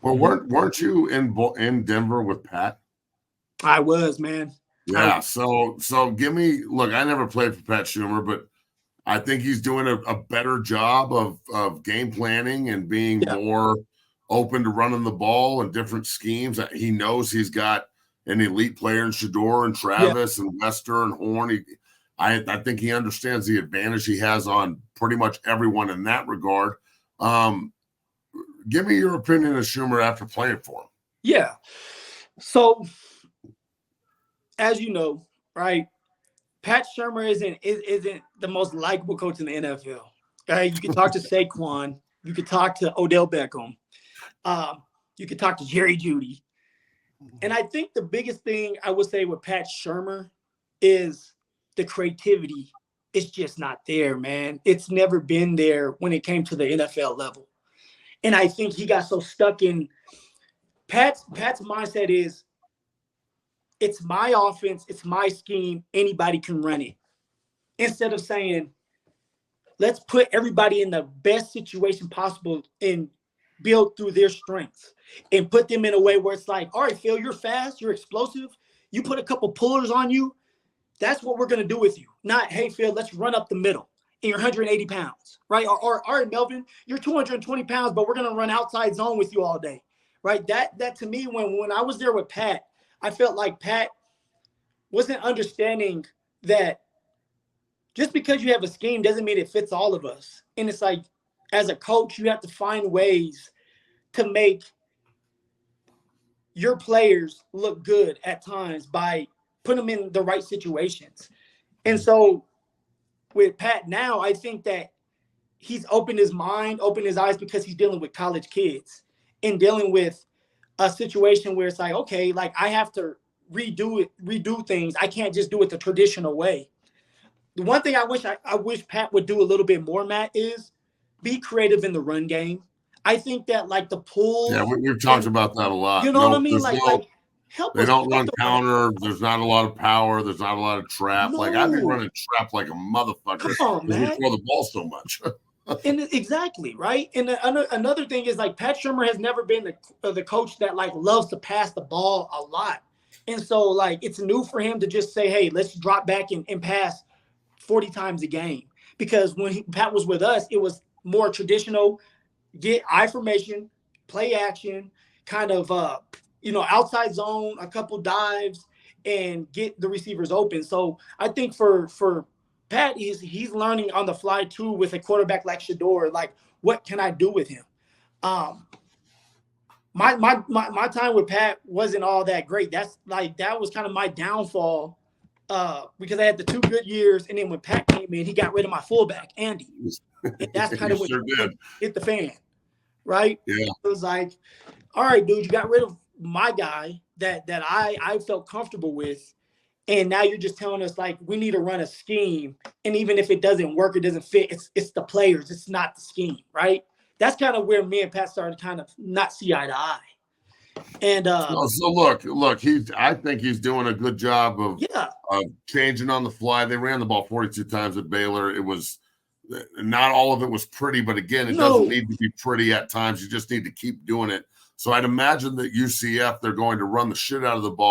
Well, weren't you in Denver with Pat? I was, man. Yeah. So give me look. I never played for Pat Shurmur, but I think he's doing a better job of game planning and being more open to running the ball and different schemes. He knows he's got an elite player in Shador and Travis and Lester and Horn. I think he understands the advantage he has on pretty much everyone in that regard. Give me your opinion of Shurmur after playing for him. Yeah. So, as you know, right, Pat Shurmur isn't the most likable coach in the NFL. Right? You can talk to Saquon, you could talk to Odell Beckham, you could talk to Jerry Jeudy, and I think the biggest thing I would say with Pat Shurmur is the creativity is just not there, man. It's never been there when it came to the NFL level, and I think he got so stuck in Pat's mindset is it's my offense, it's my scheme, anybody can run it. Instead of saying, let's put everybody in the best situation possible and build through their strengths and put them in a way where it's like, all right, Phil, you're fast, you're explosive. You put a couple pullers on you. That's what we're going to do with you. Not, hey, Phil, let's run up the middle and you're 180 pounds, right? Or all right, Melvin, you're 220 pounds, but we're going to run outside zone with you all day, right? That to me, when I was there with Pat, I felt like Pat wasn't understanding that just because you have a scheme doesn't mean it fits all of us. And it's like, as a coach, you have to find ways to make your players look good at times by putting them in the right situations. And so with Pat now, I think that he's opened his mind, opened his eyes because he's dealing with college kids and dealing with a situation where it's like, okay, like I have to redo things. I can't just do it the traditional way. The one thing I wish Pat would do a little bit more, Matt, is be creative in the run game. I think that like the pull. Yeah, we've talked about that a lot. You know what I mean? Like help they us. Don't run counter. There's not a lot of power. There's not a lot of trap. No. Like I'd be running trap like a motherfucker. Come on, man. We throw the ball so much. And exactly, right? And another thing is like Pat Shurmur has never been the coach that like loves to pass the ball a lot. And so like it's new for him to just say, hey, let's drop back and pass 40 times a game. Because when Pat was with us, it was more traditional, get eye formation, play action, kind of outside zone, a couple dives, and get the receivers open. So I think for Pat, he's learning on the fly too with a quarterback like Shador. Like, what can I do with him? My time with Pat wasn't all that great. That was kind of my downfall because I had the 2 good years, and then when Pat came in, he got rid of my fullback, Andy. And that's kind of when hit the fan, right? Yeah. It was like, all right, dude, you got rid of my guy that I felt comfortable with. And now you're just telling us like we need to run a scheme, and even if it doesn't work, it doesn't fit. It's the players, it's not the scheme, right? That's kind of where me and Pat started to kind of not see eye to eye. And so look, I think he's doing a good job of changing on the fly. They ran the ball 42 times at Baylor. It was not all of it was pretty, but again, it doesn't need to be pretty at times. You just need to keep doing it. So I'd imagine that UCF, they're going to run the shit out of the ball.